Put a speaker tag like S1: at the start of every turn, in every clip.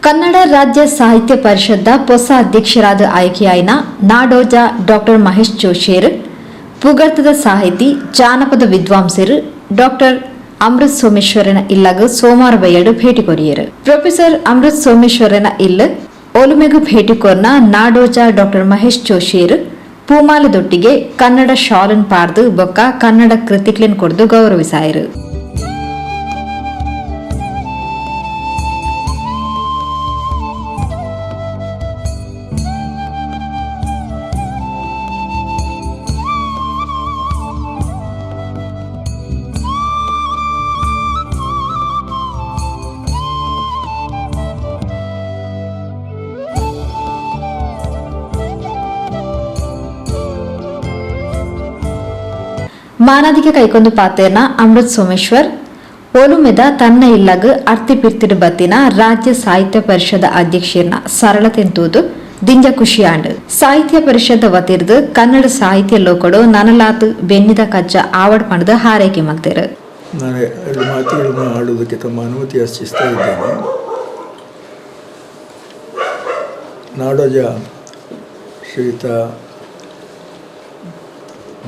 S1: ಕನ್ನಡ ರಾಜ್ಯ ಸಾಹಿತ್ಯ ಪರಿಷತ್ದ ಹೊಸ ಅಧ್ಯಕ್ಷರಾದ ಆಯ್ಕೆಯಾಯಿನ ನಾಡೋಜ ಡಾಕ್ಟರ್ ಮಹೇಶ್ ಜೋಶಿಯರ್, ಪುಗರ್ತದ ಸಾಹಿತಿ ಜಾನಪದ ವಿದ್ವಾಂಸರು ಡಾಕ್ಟರ್ ಅಮೃತ್ ಸೋಮೇಶ್ವರನ ಇಲ್ಲಗ ಸೋಮವಾರ ಬೈಯಡು ಭೇಟಿ ಕೊರಿಯರು. ಪ್ರೊಫೆಸರ್ ಅಮೃತ್ ಸೋಮೇಶ್ವರನ ಇಲ್ಲ ಒಲುಮೆಗು ಭೇಟಿ ಕೊರ್ನ ನಾಡೋಜ ಡಾಕ್ಟರ್ ಮಹೇಶ್ ಜೋಶಿಯರ್ ಪೂಮಾಲದೊಟ್ಟಿಗೆ ಕನ್ನಡ ಶಾಲನ್ ಪಾರ್ದು ಬೊಕ್ಕ ಕನ್ನಡ ಕೃತಿಕ್ಲೆನ್ ಕೊಡ್ದು ಗೌರವಿಸಾಯರು. ಮಾನದಿಗೆ ಕೈಕೊಂದು ಪಾತೇರ್ನ ಅಮೃತ್ ಸೋಮೇಶ್ವರ್ ಒಲುಮೆದ ತನ್ನ ಇಲ್ಲಗ ಅರ್ತಿಪಿರ್ತಿಡು ಬತ್ತಿನ ರಾಜ್ಯ ಸಾಹಿತ್ಯ ಪರಿಷದ ಅಧ್ಯಕ್ಷರ್ನ ಸರಳತೆಂತೂದು ದಿಂಜ ಖುಷಿಯಾಂಡು. ಸಾಹಿತ್ಯ ಪರಿಷದ ವತಿರ್ದು ಕನ್ನಡ ಸಾಹಿತ್ಯ ಲೋಕಡು ನನಲಾತು ಬೆನ್ನಿದ ಕಜ್ಜ ಆವಡ್ ಪಣದ ಹಾರೈಕೆ ಮಾಡ್ತೇರು.
S2: ನಾನು ಎರಡು ಮಾತುಗಳನ್ನು ಆಡುವುದಕ್ಕೆ ತಮ್ಮ ಅನುಮತಿ ಯಾಚಿಸ್ತಾ ಇದ್ದೇನೆ. ನಾಡೋಜ ಶ್ರೀಯುತ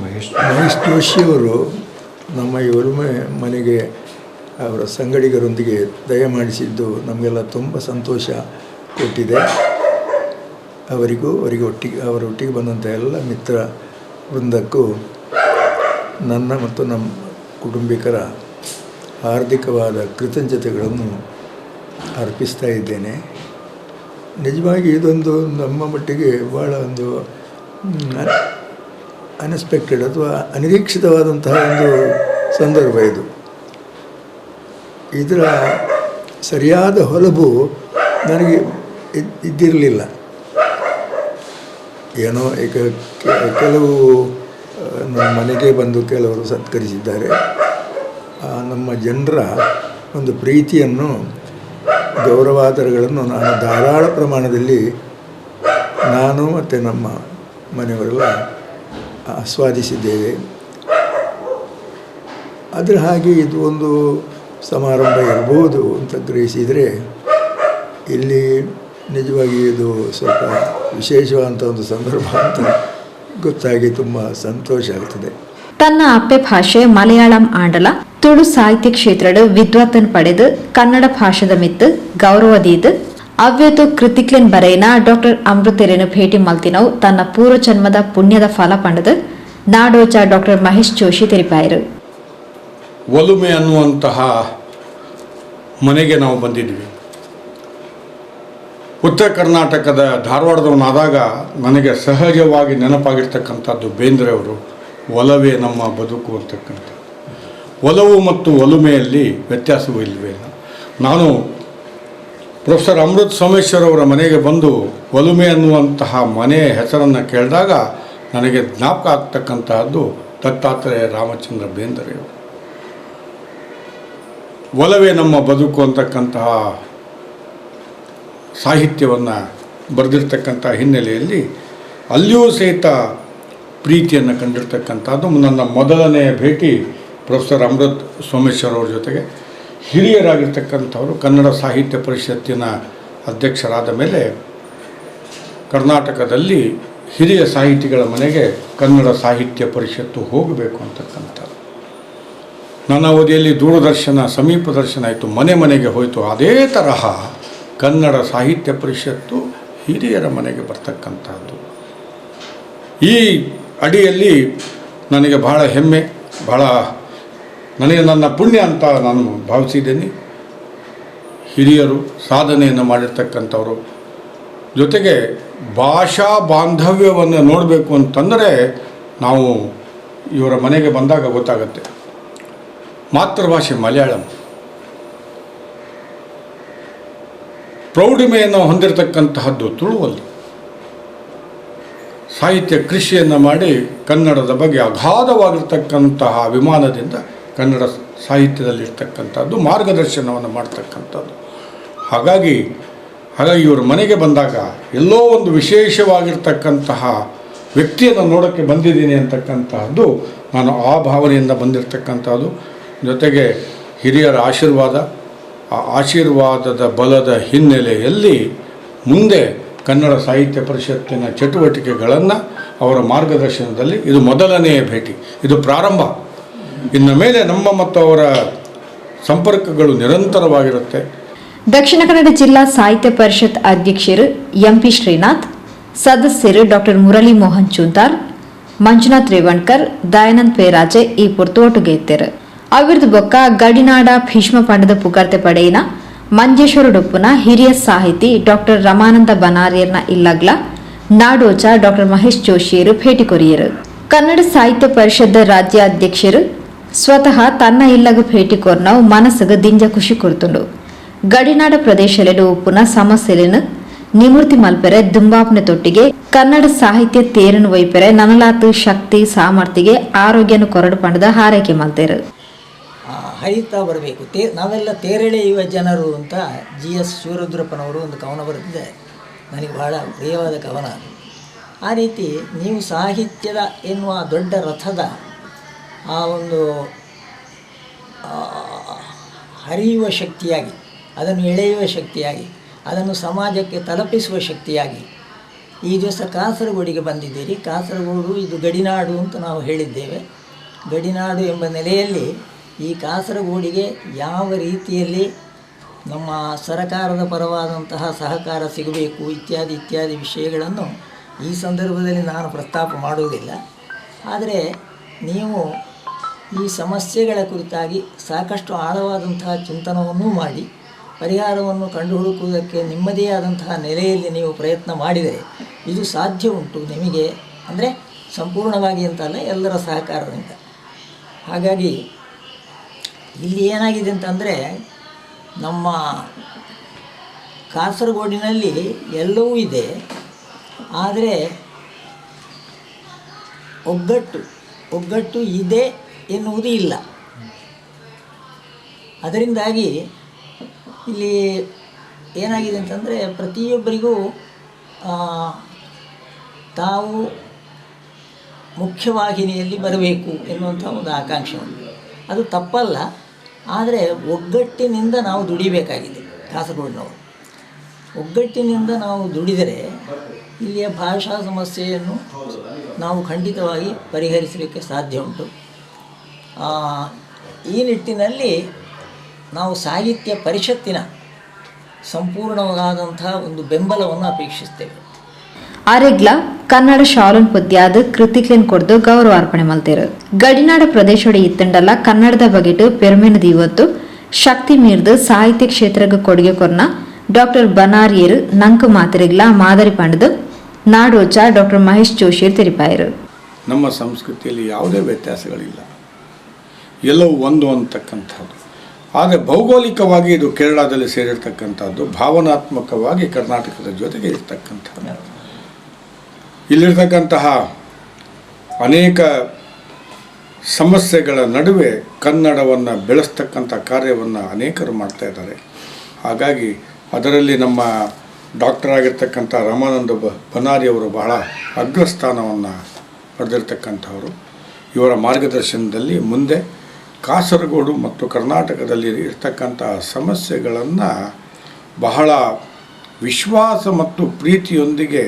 S2: ಮಹೇಶ್ ಜೋಶಿಯವರು ನಮ್ಮ ಈ ಒಲುಮೆ ಮನೆಗೆ ಅವರ ಸಂಗಡಿಗರೊಂದಿಗೆ ದಯಮಾಡಿಸಿದ್ದು ನಮಗೆಲ್ಲ ತುಂಬ ಸಂತೋಷ ಕೊಟ್ಟಿದೆ. ಅವರೊಟ್ಟಿಗೆ ಬಂದಂಥ ಎಲ್ಲ ಮಿತ್ರ ವೃಂದಕ್ಕೂ ನನ್ನ ಮತ್ತು ನಮ್ಮ ಕುಟುಂಬಿಕರ ಹಾರ್ದಿಕವಾದ ಕೃತಜ್ಞತೆಗಳನ್ನು ಅರ್ಪಿಸ್ತಾ ಇದ್ದೇನೆ. ನಿಜವಾಗಿ ಇದೊಂದು ನಮ್ಮ ಮಟ್ಟಿಗೆ ಭಾಳ ಒಂದು ಅನ್ಎಕ್ಸ್ಪೆಕ್ಟೆಡ್ ಅಥವಾ ಅನಿರೀಕ್ಷಿತವಾದಂತಹ ಒಂದು ಸಂದರ್ಭ ಇದು. ಇದರ ಸರಿಯಾದ ಹೊಲಬು ನನಗೆ ಇದ್ದಿರಲಿಲ್ಲ. ಏನೋ ಈಗ ಕೆಲವು ನಮ್ಮ ಮನೆಗೆ ಬಂದು ಕೆಲವರು ಸತ್ಕರಿಸಿದ್ದಾರೆ. ನಮ್ಮ ಜನರ ಒಂದು ಪ್ರೀತಿಯನ್ನು, ಗೌರವಾದರಗಳನ್ನು ನಾನು ಧಾರಾಳ ಪ್ರಮಾಣದಲ್ಲಿ ನಾನು ಮತ್ತು ನಮ್ಮ ಮನೆಯವರೆಲ್ಲ ಆಸ್ವಾದಿಸಿದ್ದೇವೆ. ಅದರ ಹಾಗೆ ಇದು ಒಂದು ಸಮಾರಂಭ ಇರ್ಬೋದು ಅಂತ ಗ್ರಹಿಸಿದರೆ ಇಲ್ಲಿ ನಿಜವಾಗಿ ಇದು ಸ್ವಲ್ಪ ವಿಶೇಷವಾದಂಥ ಒಂದು ಸಂದರ್ಭ ಅಂತ ಗೊತ್ತಾಗಿ ತುಂಬ ಸಂತೋಷ ಆಗ್ತದೆ.
S1: ತನ್ನ ಅಪ್ಪೆ ಭಾಷೆ ಮಲಯಾಳಂ ಆಂಡಲ ತುಳು ಸಾಹಿತ್ಯ ಕ್ಷೇತ್ರಡು ವಿದ್ವತ್ತನ್ ಪಡೆದು ಕನ್ನಡ ಭಾಷೆದ ಮಿತ್ತು ಗೌರವದೀದು ಅವ್ಯತು ಕೃತಿಕ್ಲೆನ್ ಬರೆಯಿನ ಡಾಕ್ಟರ್ ಅಮೃತೆರೆನು ಭೇಟಿ ಮಲ್ತಿನವು ತನ್ನ ಪೂರ್ವ ಜನ್ಮದ ಪುಣ್ಯದ ಫಲ ಪಂಡದು ನಾಡೋಜ ಡಾಕ್ಟರ್ ಮಹೇಶ್ ಜೋಶಿ ತೆರಿಪಾಯರು.
S3: ಒಲುಮೆ ಅನ್ನುವಂತಹ ಮನೆಗೆ ನಾವು ಬಂದಿದ್ವಿ. ಉತ್ತರ ಕರ್ನಾಟಕದ ಧಾರವಾಡದವನಾದಾಗ ನನಗೆ ಸಹಜವಾಗಿ ನೆನಪಾಗಿರ್ತಕ್ಕಂಥದ್ದು ಬೇಂದ್ರೆಯವರು ಒಲವೇ ನಮ್ಮ ಬದುಕು ಅಂತಕ್ಕಂಥ. ಒಲವು ಮತ್ತು ಒಲುಮೆಯಲ್ಲಿ ವ್ಯತ್ಯಾಸವೂ ಇಲ್ಲವೇ ಇಲ್ಲ. ನಾನು ಪ್ರೊಫೆಸರ್ ಅಮೃತ್ ಸೋಮೇಶ್ವರ್ ಅವರ ಮನೆಗೆ ಬಂದು ಒಲುಮೆ ಅನ್ನುವಂತಹ ಮನೆಯ ಹೆಸರನ್ನು ಕೇಳಿದಾಗ ನನಗೆ ಜ್ಞಾಪಕ ಆಗ್ತಕ್ಕಂತಹದ್ದು ದತ್ತಾತ್ರೇಯ ರಾಮಚಂದ್ರ ಬೇಂದ್ರೆಯವರು. ಒಲವೇ ನಮ್ಮ ಬದುಕು ಅಂತಕ್ಕಂತಹ ಸಾಹಿತ್ಯವನ್ನು ಬರೆದಿರ್ತಕ್ಕಂಥ ಹಿನ್ನೆಲೆಯಲ್ಲಿ ಅಲ್ಲಿಯೂ ಸಹಿತ ಪ್ರೀತಿಯನ್ನು ಕಂಡಿರ್ತಕ್ಕಂಥದ್ದು. ನನ್ನ ಮೊದಲನೆಯ ಭೇಟಿ ಪ್ರೊಫೆಸರ್ ಅಮೃತ್ ಸೋಮೇಶ್ವರ್ ಅವ್ರ ಜೊತೆಗೆ. ಹಿರಿಯರಾಗಿರ್ತಕ್ಕಂಥವರು ಕನ್ನಡ ಸಾಹಿತ್ಯ ಪರಿಷತ್ತಿನ ಅಧ್ಯಕ್ಷರಾದ ಮೇಲೆ ಕರ್ನಾಟಕದಲ್ಲಿ ಹಿರಿಯ ಸಾಹಿತಿಗಳ ಮನೆಗೆ ಕನ್ನಡ ಸಾಹಿತ್ಯ ಪರಿಷತ್ತು ಹೋಗಬೇಕು ಅಂತಕ್ಕಂಥದ್ದು. ನನ್ನ ಅವಧಿಯಲ್ಲಿ ದೂರದರ್ಶನ, ಸಮೀಪ ದರ್ಶನ ಆಯಿತು, ಮನೆ ಮನೆಗೆ ಹೋಯಿತು. ಅದೇ ತರಹ ಕನ್ನಡ ಸಾಹಿತ್ಯ ಪರಿಷತ್ತು ಹಿರಿಯರ ಮನೆಗೆ ಬರ್ತಕ್ಕಂಥದ್ದು. ಈ ಅಡಿಯಲ್ಲಿ ನನಗೆ ಬಹಳ ಹೆಮ್ಮೆ, ಬಹಳ ನನಗೆ ನನ್ನ ಪುಣ್ಯ ಅಂತ ನಾನು ಭಾವಿಸಿದ್ದೇನೆ. ಹಿರಿಯರು ಸಾಧನೆಯನ್ನು ಮಾಡಿರ್ತಕ್ಕಂಥವ್ರು ಜೊತೆಗೆ ಭಾಷಾ ಬಾಂಧವ್ಯವನ್ನು ನೋಡಬೇಕು ಅಂತಂದರೆ ನಾವು ಇವರ ಮನೆಗೆ ಬಂದಾಗ ಗೊತ್ತಾಗುತ್ತೆ. ಮಾತೃಭಾಷೆ ಮಲಯಾಳಂ, ಪ್ರೌಢಿಮೆಯನ್ನು ಹೊಂದಿರತಕ್ಕಂತಹದ್ದು ತುಳುವಲ್ಲಿ. ಸಾಹಿತ್ಯ ಕೃಷಿಯನ್ನು ಮಾಡಿ ಕನ್ನಡದ ಬಗ್ಗೆ ಅಗಾಧವಾಗಿರ್ತಕ್ಕಂತಹ ಅಭಿಮಾನದಿಂದ ಕನ್ನಡ ಸಾಹಿತ್ಯದಲ್ಲಿರ್ತಕ್ಕಂಥದ್ದು ಮಾರ್ಗದರ್ಶನವನ್ನು ಮಾಡ್ತಕ್ಕಂಥದ್ದು. ಹಾಗಾಗಿ ಇವರು ಮನೆಗೆ ಬಂದಾಗ ಎಲ್ಲೋ ಒಂದು ವಿಶೇಷವಾಗಿರ್ತಕ್ಕಂತಹ ವ್ಯಕ್ತಿಯನ್ನು ನೋಡೋಕ್ಕೆ ಬಂದಿದ್ದೀನಿ ಅಂತಕ್ಕಂತಹದ್ದು ನಾನು ಆ ಭಾವನೆಯಿಂದ ಬಂದಿರತಕ್ಕಂಥದ್ದು. ಜೊತೆಗೆ ಹಿರಿಯರ ಆಶೀರ್ವಾದ, ಆ ಆಶೀರ್ವಾದದ ಬಲದ ಹಿನ್ನೆಲೆಯಲ್ಲಿ ಮುಂದೆ ಕನ್ನಡ ಸಾಹಿತ್ಯ ಪರಿಷತ್ತಿನ ಚಟುವಟಿಕೆಗಳನ್ನು ಅವರ ಮಾರ್ಗದರ್ಶನದಲ್ಲಿ ಇದು ಮೊದಲನೆಯ ಭೇಟಿ, ಇದು ಪ್ರಾರಂಭ. ಇನ್ನು ಮೇಲೆ ನಮ್ಮ ಮತ್ತು ಅವರ ಸಂಪರ್ಕಗಳು ನಿರಂತರವಾಗಿರುತ್ತೆ.
S1: ದಕ್ಷಿಣ ಕನ್ನಡ ಜಿಲ್ಲಾ ಸಾಹಿತ್ಯ ಪರಿಷತ್ ಅಧ್ಯಕ್ಷರು ಎಂಪಿ ಶ್ರೀನಾಥ್, ಸದಸ್ಯರು ಡಾಕ್ಟರ್ ಮುರಳಿ ಮೋಹನ್ ಚೂಂತಾರ್, ಮಂಜುನಾಥ್ ರೇವಣ್ಕರ್, ದಯಾನಂದ್ ಪೇರಾಜೆ ಈ ಪುರ್ತೋಟುಗೆ ಎತ್ತರು. ಅವಿರ್ದು ಬೊಕ್ಕ ಗಡಿನಾಡ ಭೀಷ್ಮ ಪಂಡದ ಪುಗಾರ್ತೆ ಪಡೆಯಿನ ಮಂಜೇಶ್ವರಡುಪ್ಪುನ ಹಿರಿಯ ಸಾಹಿತಿ ಡಾಕ್ಟರ್ ರಮಾನಂದ ಬನಾರಿಯರ್ನ ಇಲ್ಲಗ್ಲ ನಾಡೋಜ ಡಾಕ್ಟರ್ ಮಹೇಶ್ ಜೋಶಿಯರು ಭೇಟಿ ಕೊರಿಯರು. ಕನ್ನಡ ಸಾಹಿತ್ಯ ಪರಿಷತ್ ರಾಜ್ಯ ಅಧ್ಯಕ್ಷರು ಸ್ವತಃ ತನ್ನ ಇಲ್ಲಗ ಭೇಟಿ ಕೊರ್ನವು ಮನಸ್ಸಿಗೆ ದಿಂಜ ಖುಷಿ ಕೊಡ್ತುಂಡು. ಗಡಿನಾಡ ಪ್ರದೇಶಲೆಡು ಉಪ್ಪುನ ಸಮಸ್ಯೆలను ನಿವೃತ್ತಿ ಮಲ್ಪೆರೆ ದುಂಬಾಪನೆ ತೊಟ್ಟಿಗೆ ಕನ್ನಡ ಸಾಹಿತ್ಯ ತೇರನ್ನು ವೈಪೆರೆ ನನಲಾತು ಶಕ್ತಿ ಸಾಮರ್ಥ್ಯಗೆ ಆರೋಗ್ಯನ ಕೊರಡು ಪಂಡದ ಹಾರೈಕೆ ಮಲ್ತೇರು.
S4: ಹರಿತಾ ಬರಬೇಕು. ನಾವೆಲ್ಲ ತೇರೆಳೆಯುವ ಜನರು ಅಂತ GS ಶಿವರುದ್ರಪ್ಪನವರು ಒಂದು ಕವನ ಬರೆದಿದ್ದಾರೆ. ನನಗೆ ಬಹಳ ಪ್ರಿಯವಾದ ಕವನ ಅದು. ಆ ರೀತಿ ನೀವು ಸಾಹಿತ್ಯದ ಎನ್ನುವ ದೊಡ್ಡ ರಥದ ಆ ಒಂದು ಹರಿಯುವ ಶಕ್ತಿಯಾಗಿ, ಅದನ್ನು ಎಳೆಯುವ ಶಕ್ತಿಯಾಗಿ, ಅದನ್ನು ಸಮಾಜಕ್ಕೆ ತಲುಪಿಸುವ ಶಕ್ತಿಯಾಗಿ ಈ ದಿವಸ ಕಾಸರಗೋಡಿಗೆ ಬಂದಿದ್ದೀರಿ. ಕಾಸರಗೋಡು ಇದು ಗಡಿನಾಡು ಅಂತ ನಾವು ಹೇಳಿದ್ದೇವೆ. ಗಡಿನಾಡು ಎಂಬ ನೆಲೆಯಲ್ಲಿ ಈ ಕಾಸರಗೋಡಿಗೆ ಯಾವ ರೀತಿಯಲ್ಲಿ ನಮ್ಮ ಸರಕಾರದ ಪರವಾದಂತಹ ಸಹಕಾರ ಸಿಗಬೇಕು ಇತ್ಯಾದಿ ಇತ್ಯಾದಿ ವಿಷಯಗಳನ್ನು ಈ ಸಂದರ್ಭದಲ್ಲಿ ನಾನು ಪ್ರಸ್ತಾಪ ಮಾಡುವುದಿಲ್ಲ. ಆದರೆ ನೀವು ಈ ಸಮಸ್ಯೆಗಳ ಕುರಿತಾಗಿ ಸಾಕಷ್ಟು ಆಳವಾದಂತಹ ಚಿಂತನವನ್ನು ಮಾಡಿ ಪರಿಹಾರವನ್ನು ಕಂಡುಹುಡುಕುವುದಕ್ಕೆ ನಿಮ್ಮದೇ ಆದಂತಹ ನೆಲೆಯಲ್ಲಿ ನೀವು ಪ್ರಯತ್ನ ಮಾಡಿದರೆ ಇದು ಸಾಧ್ಯ ಉಂಟು ನಿಮಗೆ. ಅಂದರೆ ಸಂಪೂರ್ಣವಾಗಿ ಅಂತಲ್ಲ, ಎಲ್ಲರ ಸಹಕಾರದಿಂದ. ಹಾಗಾಗಿ ಇಲ್ಲಿ ಏನಾಗಿದೆ ಅಂತಂದರೆ, ನಮ್ಮ ಕಾಸರಗೋಡಿನಲ್ಲಿ ಎಲ್ಲವೂ ಇದೆ, ಆದರೆ ಒಗ್ಗಟ್ಟು ಇದೆ ಎನ್ನುವುದು ಇಲ್ಲ. ಅದರಿಂದಾಗಿ ಇಲ್ಲಿ ಏನಾಗಿದೆ ಅಂತಂದರೆ, ಪ್ರತಿಯೊಬ್ಬರಿಗೂ ತಾವು ಮುಖ್ಯವಾಹಿನಿಯಲ್ಲಿ ಬರಬೇಕು ಎನ್ನುವಂಥ ಒಂದು ಆಕಾಂಕ್ಷೆ ಉಂಟು. ಅದು ತಪ್ಪಲ್ಲ, ಆದರೆ ಒಗ್ಗಟ್ಟಿನಿಂದ ನಾವು ದುಡಿಬೇಕಾಗಿದೆ. ಕಾಸರಗೋಡಿನವರು ಒಗ್ಗಟ್ಟಿನಿಂದ ನಾವು ದುಡಿದರೆ ಇಲ್ಲಿಯ ಭಾಷಾ ಸಮಸ್ಯೆಯನ್ನು ನಾವು ಖಂಡಿತವಾಗಿ ಪರಿಹರಿಸಲಿಕ್ಕೆ ಸಾಧ್ಯ ಉಂಟು. ಈ ನಿಟ್ಟಿನಲ್ಲಿ ನಾವು ಸಾಹಿತ್ಯ ಪರಿಷತ್ತಿನ ಸಂಪೂರ್ಣವಾದಂಥ ಒಂದು ಬೆಂಬಲವನ್ನು ಅಪೇಕ್ಷಿಸ್ತೇವೆ.
S1: ಆರೆಗ್ಲ ಕನ್ನಡ ಶಾಲನ್ ಪುದ್ಯಾದ ಕೃತಿಕ್ಲೆನ್ ಕೊಡ್ದು ಗೌರವ ಅರ್ಪಣೆ ಮಲ್ತೇರು. ಗಡಿನಾಡ ಪ್ರದೇಶೋಡ ಇತ್ತಂಡಲ್ಲ ಕನ್ನಡದ ಬಗೆಟು ಪೆರ್ಮೆನದ ಇವತ್ತು ಶಕ್ತಿ ಮೀರ್ದು ಸಾಹಿತ್ಯ ಕ್ಷೇತ್ರಕ್ಕೆ ಕೊಡುಗೆ ಕೊರ್ನ ಡಾಕ್ಟರ್ ಬನಾರಿಯರು ನಂಕು ಮಾತಿರೆಗ್ಲ ಮಾದರಿ ಪಂಡದು ನಾಡೋಜ ಡಾಕ್ಟರ್ ಮಹೇಶ್ ಜೋಶಿಯರು ತೆರಿಪಾಯರು.
S3: ನಮ್ಮ ಸಂಸ್ಕೃತಿಯಲ್ಲಿ ಯಾವುದೇ ವ್ಯತ್ಯಾಸಗಳಿಲ್ಲ, ಎಲ್ಲವೂ ಒಂದು ಅಂತಕ್ಕಂಥದ್ದು. ಆದರೆ ಭೌಗೋಳಿಕವಾಗಿ ಇದು ಕೇರಳದಲ್ಲಿ ಸೇರಿರ್ತಕ್ಕಂಥದ್ದು, ಭಾವನಾತ್ಮಕವಾಗಿ ಕರ್ನಾಟಕದ ಜೊತೆಗೆ ಇರ್ತಕ್ಕಂಥದ್ದು. ಇಲ್ಲಿರ್ತಕ್ಕಂತಹ ಅನೇಕ ಸಮಸ್ಯೆಗಳ ನಡುವೆ ಕನ್ನಡವನ್ನು ಬೆಳೆಸ್ತಕ್ಕಂಥ ಕಾರ್ಯವನ್ನು ಅನೇಕರು ಮಾಡ್ತಾ ಇದ್ದಾರೆ. ಹಾಗಾಗಿ ಅದರಲ್ಲಿ ನಮ್ಮ ಡಾಕ್ಟರ್ ಆಗಿರ್ತಕ್ಕಂಥ ರಮಾನಂದ ಬನಾರಿಯವರು ಬಹಳ ಅಗ್ರಸ್ಥಾನವನ್ನು ಪಡೆದಿರ್ತಕ್ಕಂಥವರು. ಇವರ ಮಾರ್ಗದರ್ಶನದಲ್ಲಿ ಮುಂದೆ ಕಾಸರಗೋಡು ಮತ್ತು ಕರ್ನಾಟಕದಲ್ಲಿ ಇರ್ತಕ್ಕಂಥ ಸಮಸ್ಯೆಗಳನ್ನು ಬಹಳ ವಿಶ್ವಾಸ ಮತ್ತು ಪ್ರೀತಿಯೊಂದಿಗೆ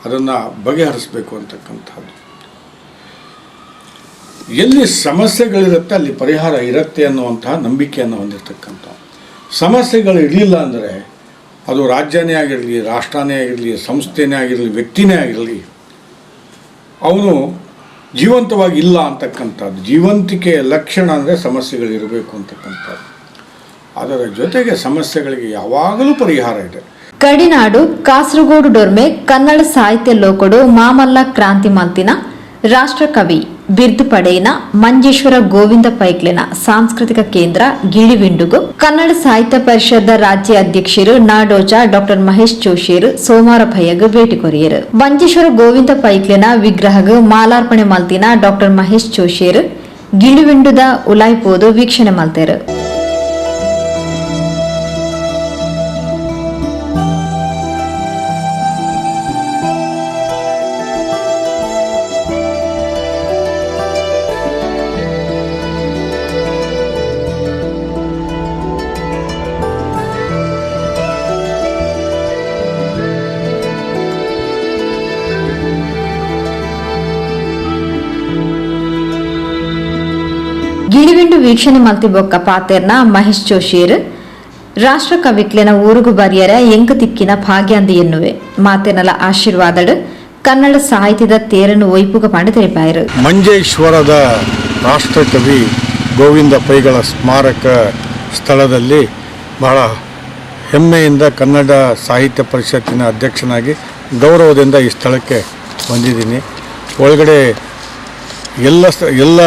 S3: ಅದನ್ನು ಬಗೆಹರಿಸಬೇಕು ಅಂತಕ್ಕಂಥದ್ದು. ಎಲ್ಲಿ ಸಮಸ್ಯೆಗಳಿರುತ್ತೆ ಅಲ್ಲಿ ಪರಿಹಾರ ಇರುತ್ತೆ ಅನ್ನುವಂತಹ ನಂಬಿಕೆಯನ್ನು ಹೊಂದಿರತಕ್ಕಂಥ. ಸಮಸ್ಯೆಗಳು ಇರಲಿಲ್ಲ ಅಂದರೆ ಅದು ರಾಜ್ಯನೇ ಆಗಿರಲಿ, ರಾಷ್ಟ್ರನೇ ಆಗಿರಲಿ, ಸಂಸ್ಥೆನೇ ಆಗಿರಲಿ, ವ್ಯಕ್ತಿನೇ ಆಗಿರಲಿ, ಅವನು ಜೀವಂತವಾಗಿ ಇಲ್ಲ ಅಂತಕ್ಕಂಥದ್ದು. ಜೀವಂತಿಕೆಯ ಲಕ್ಷಣ ಅಂದರೆ ಸಮಸ್ಯೆಗಳಿರಬೇಕು ಅಂತಕ್ಕಂಥದ್ದು. ಅದರ ಜೊತೆಗೆ ಸಮಸ್ಯೆಗಳಿಗೆ ಯಾವಾಗಲೂ ಪರಿಹಾರ ಇದೆ.
S1: ಗಡಿನಾಡು ಕಾಸರಗೋಡು ಡೊರ್ಮೆ ಕನ್ನಡ ಸಾಹಿತ್ಯ ಲೋಕಡು ಮಾಮಲ್ಲ ಕ್ರಾಂತಿ ಮಂತಿನ ರಾಷ್ಟ್ರಕವಿ ಬಿರ್ದು ಪಡೆಯಿನ ಮಂಜೇಶ್ವರ ಗೋವಿಂದ ಪೈಕ್ಲೆನ ಸಾಂಸ್ಕೃತಿಕ ಕೇಂದ್ರ ಗಿಳಿವಿಂಡುಗು ಕನ್ನಡ ಸಾಹಿತ್ಯ ಪರಿಷತ್ ರಾಜ್ಯ ಅಧ್ಯಕ್ಷರು ನಾಡೋಜ ಡಾಕ್ಟರ್ ಮಹೇಶ್ ಜೋಶಿಯರು ಸೋಮವಾರ ಭಯಗ ಭೇಟಿ ಕೊರಿಯರು. ಮಂಜೇಶ್ವರ ಗೋವಿಂದ ಪೈಕ್ಲೆನ ವಿಗ್ರಹಗು ಮಾಲಾರ್ಪಣೆ ಮಲ್ತಿನ ಡಾಕ್ಟರ್ ಮಹೇಶ್ ಜೋಶಿಯರು ಗಿಳಿವಿಂಡುದ ಉಲಾಯ್ಪೋದು ವೀಕ್ಷಣೆ ಮಲ್ತೇರು. ಗಿಳಿವಿಂಡು ವೀಕ್ಷಣೆ ಮಲ್ತಿಬೊಕ್ಕ ಪಾತೆರ್ನ ಮಹೇಶ್ ಜೋಶಿಯರ್ ರಾಷ್ಟ್ರ ಕವಿಕ್ಲೆನ ಊರುಗು ಬರಿಯರ ಎಂಕ ತಿಕ್ಕಿನ ಭಾಗ್ಯಾಂದಿ ಎನ್ನುವೆ ಮಾತೆನಲ ಆಶೀರ್ವಾದಡ್ ಕನ್ನಡ ಸಾಹಿತ್ಯದ ತೇರನ್ನು ಒಯ್ಪುಗ ಮಾಡಿ ತೆರೆಪಾಯರು.
S3: ಮಂಜೇಶ್ವರದ ರಾಷ್ಟ್ರಕವಿ ಗೋವಿಂದ ಪೈಗಳ ಸ್ಮಾರಕ ಸ್ಥಳದಲ್ಲಿ ಬಹಳ ಹೆಮ್ಮೆಯಿಂದ ಕನ್ನಡ ಸಾಹಿತ್ಯ ಪರಿಷತ್ತಿನ ಅಧ್ಯಕ್ಷನಾಗಿ ಗೌರವದಿಂದ ಈ ಸ್ಥಳಕ್ಕೆ ಬಂದಿದ್ದೀನಿ. ಒಳಗಡೆ ಎಲ್ಲ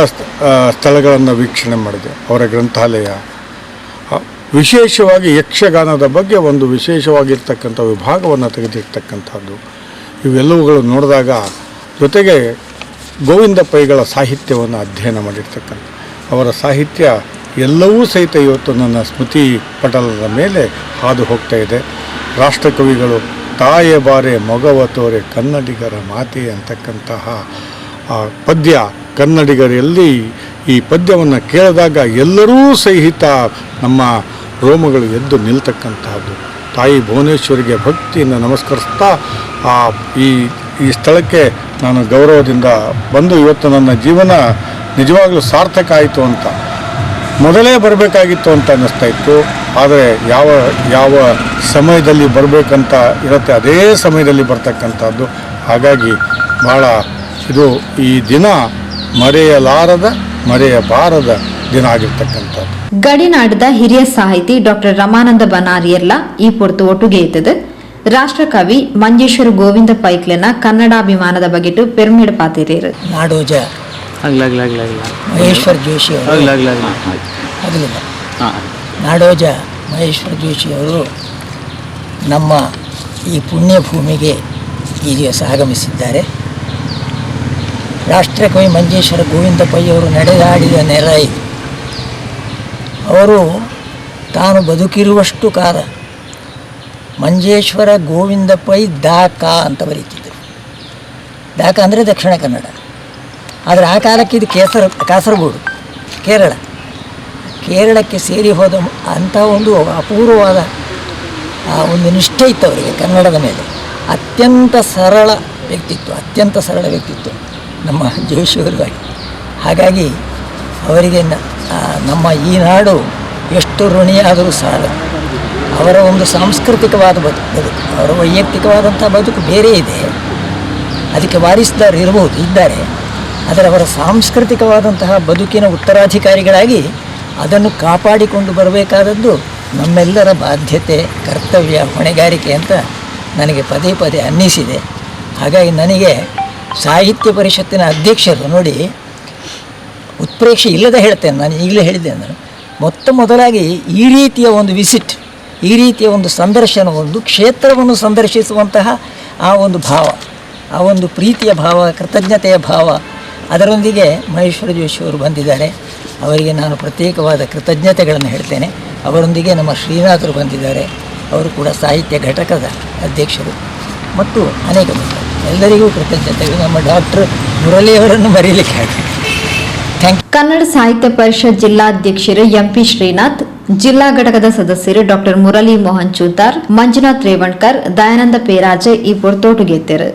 S3: ಸ್ಥಳಗಳನ್ನು ವೀಕ್ಷಣೆ ಮಾಡಿದೆ. ಅವರ ಗ್ರಂಥಾಲಯ, ವಿಶೇಷವಾಗಿ ಯಕ್ಷಗಾನದ ಬಗ್ಗೆ ಒಂದು ವಿಶೇಷವಾಗಿರ್ತಕ್ಕಂಥ ವಿಭಾಗವನ್ನು ತೆಗೆದಿರ್ತಕ್ಕಂಥದ್ದು, ಇವೆಲ್ಲವುಗಳು ನೋಡಿದಾಗ ಜೊತೆಗೆ ಗೋವಿಂದ ಪೈಗಳ ಸಾಹಿತ್ಯವನ್ನು ಅಧ್ಯಯನ ಮಾಡಿರ್ತಕ್ಕಂಥ ಅವರ ಸಾಹಿತ್ಯ ಎಲ್ಲವೂ ಸಹಿತ ಇವತ್ತು ನನ್ನ ಸ್ಮೃತಿ ಪಟಲದ ಮೇಲೆ ಹಾದು ಹೋಗ್ತಾ ಇದೆ. ರಾಷ್ಟ್ರಕವಿಗಳು ತಾಯೆ ಬಾರೆ ಮೊಗವ ತೋರೆ ಕನ್ನಡಿಗರ ಮಾತೆ ಅಂತಕ್ಕಂತಹ ಪದ್ಯ ಕನ್ನಡಿಗರಲ್ಲಿ ಈ ಪದ್ಯವನ್ನು ಕೇಳಿದಾಗ ಎಲ್ಲರೂ ಸಹಿತ ನಮ್ಮ ರೋಮಗಳು ಎದ್ದು ನಿಲ್ತಕ್ಕಂತಹದ್ದು. ತಾಯಿ ಭುವನೇಶ್ವರಿಗೆ ಭಕ್ತಿಯಿಂದ ನಮಸ್ಕರಿಸ್ತಾ ಈ ಸ್ಥಳಕ್ಕೆ ನಾನು ಗೌರವದಿಂದ ಬಂದು ಇವತ್ತು ನನ್ನ ಜೀವನ ನಿಜವಾಗಲೂ ಸಾರ್ಥಕ ಆಯಿತು ಅಂತ, ಮೊದಲೇ ಬರಬೇಕಾಗಿತ್ತು ಅಂತ ಅನ್ನಿಸ್ತಾ ಇತ್ತು. ಆದರೆ ಯಾವ ಸಮಯದಲ್ಲಿ ಬರಬೇಕಂತ ಇರುತ್ತೆ ಅದೇ ಸಮಯದಲ್ಲಿ ಬರ್ತಕ್ಕಂಥದ್ದು. ಹಾಗಾಗಿ ಭಾಳ ಇದು ಈ ದಿನ ಮರೆಯಬಾರದ ದಿನ ಆಗಿರ್ತಕ್ಕಂಥದ್ದು.
S1: ಗಡಿನಾಡದ ಹಿರಿಯ ಸಾಹಿತಿ ಡಾಕ್ಟರ್ ರಮಾನಂದ ಬನಾರಿಯರ್ಲ ಈ ಪೊರ್ತು ಒಟ್ಟುಗೆ ಇದ್ದದು ರಾಷ್ಟ್ರಕವಿ ಮಂಜೇಶ್ವರ ಗೋವಿಂದ ಪೈಕ್ಲೆನ ಕನ್ನಡಾಭಿಮಾನದ ಬಗೆಟು ಪೆರ್ಮಿಡ್ ಪಾತಿರೇರು.
S4: ನಾಡೋಜ ಮಹೇಶ್ವರ ಜೋಶಿ ಆಗಲಿಲ್ಲ. ನಾಡೋಜ ಮಹೇಶ್ವರ ಜೋಶಿ ಅವರು ನಮ್ಮ ಈ ಪುಣ್ಯ ಭೂಮಿಗೆ ಈ ದಿವಸ ಆಗಮಿಸಿದ್ದಾರೆ. ರಾಷ್ಟ್ರಕವಿ ಮಂಜೇಶ್ವರ ಗೋವಿಂದ ಪೈ ಅವರು ನಡೆದಾಡಿದ ನೆಲ ಇದು. ಅವರು ತಾನು ಬದುಕಿರುವಷ್ಟು ಕಾಲ ಮಂಜೇಶ್ವರ ಗೋವಿಂದ ಪೈ ದಾಕ ಅಂತ ಬರೀತಿದ್ದರು. ದಾಕ ಅಂದರೆ ದಕ್ಷಿಣ ಕನ್ನಡ, ಆದರೆ ಆ ಕಾಲಕ್ಕೆ ಇದು ಕಾಸರಗೋಡು, ಕೇರಳಕ್ಕೆ ಸೇರಿ ಹೋದ ಅಂಥ ಒಂದು ಅಪೂರ್ವವಾದ ಒಂದು ನಿಷ್ಠೆ ಇತ್ತು ಅವರಿಗೆ ಕನ್ನಡದ ಮೇಲೆ. ಅತ್ಯಂತ ಸರಳ ವ್ಯಕ್ತಿತ್ವ ನಮ್ಮ ಜೋಶಿಯವರಿಗಾಗಿ. ಹಾಗಾಗಿ ಅವರಿಗೆ ನಮ್ಮ ಈ ನಾಡು ಎಷ್ಟು ಋಣಿಯಾದರೂ ಸಾಲದು. ಅವರ ಒಂದು ಸಾಂಸ್ಕೃತಿಕವಾದ ಬದುಕು, ಅವರ ವೈಯಕ್ತಿಕವಾದಂಥ ಬದುಕು ಬೇರೆ ಇದೆ, ಅದಕ್ಕೆ ವಾರಿಸಿದಾರು ಇದ್ದಾರೆ. ಆದರೆ ಅವರ ಸಾಂಸ್ಕೃತಿಕವಾದಂತಹ ಬದುಕಿನ ಉತ್ತರಾಧಿಕಾರಿಗಳಾಗಿ ಅದನ್ನು ಕಾಪಾಡಿಕೊಂಡು ಬರಬೇಕಾದದ್ದು ನಮ್ಮೆಲ್ಲರ ಬಾಧ್ಯತೆ, ಕರ್ತವ್ಯ, ಹೊಣೆಗಾರಿಕೆ ಅಂತ ನನಗೆ ಪದೇ ಪದೇ ಅನ್ನಿಸಿದೆ. ಹಾಗಾಗಿ ನನಗೆ ಸಾಹಿತ್ಯ ಪರಿಷತ್ತಿನ ಅಧ್ಯಕ್ಷರು ನೋಡಿ, ಉತ್ಪ್ರೇಕ್ಷೆ ಇಲ್ಲದೆ ಹೇಳ್ತೇನೆ, ನಾನು ಈಗಲೇ ಹೇಳಿದ್ದೆ, ನಾನು ಮೊದಲಾಗಿ ಈ ರೀತಿಯ ಒಂದು ವಿಸಿಟ್, ಈ ರೀತಿಯ ಒಂದು ಸಂದರ್ಶನ, ಒಂದು ಕ್ಷೇತ್ರವನ್ನು ಸಂದರ್ಶಿಸುವಂತಹ ಆ ಒಂದು ಭಾವ, ಆ ಒಂದು ಪ್ರೀತಿಯ ಭಾವ, ಕೃತಜ್ಞತೆಯ ಭಾವ, ಅದರೊಂದಿಗೆ ಮಹೇಶ್ವರ ಜೋಶಿಯವರು ಬಂದಿದ್ದಾರೆ. ಅವರಿಗೆ ನಾನು ಪ್ರತ್ಯೇಕವಾದ ಕೃತಜ್ಞತೆಗಳನ್ನು ಹೇಳ್ತೇನೆ. ಅವರೊಂದಿಗೆ ನಮ್ಮ ಶ್ರೀನಾಥರು ಬಂದಿದ್ದಾರೆ, ಅವರು ಕೂಡ ಸಾಹಿತ್ಯ ಘಟಕದ ಅಧ್ಯಕ್ಷರು, ಮತ್ತು ಅನೇಕ ಮಂದಿ, ಎಲ್ಲರಿಗೂ ಕೃತಜ್ಞತೆಗಳು. ನಮ್ಮ ಡಾಕ್ಟರ್ ಮುರಳಿಯವರನ್ನು ಮರೀಲಿಕ್ಕೆ ಆಗಿದೆ.
S1: ಕನ್ನಡ ಸಾಹಿತ್ಯ ಪರಿಷತ್ ಜಿಲ್ಲಾಧ್ಯಕ್ಷರು ಎಂಪಿ ಶ್ರೀನಾಥ್, ಜಿಲ್ಲಾ ಘಟಕದ ಸದಸ್ಯರು ಡಾಕ್ಟರ್ ಮುರಳಿ ಮೋಹನ್ ಚೂತಾರ್, ಮಂಜುನಾಥ್ ರೇವಣ್ಕರ್, ದಯಾನಂದ ಪೇರಾಜೆ ಈ ಪೊರ್ತೋಟುಗೆತ್ತರು.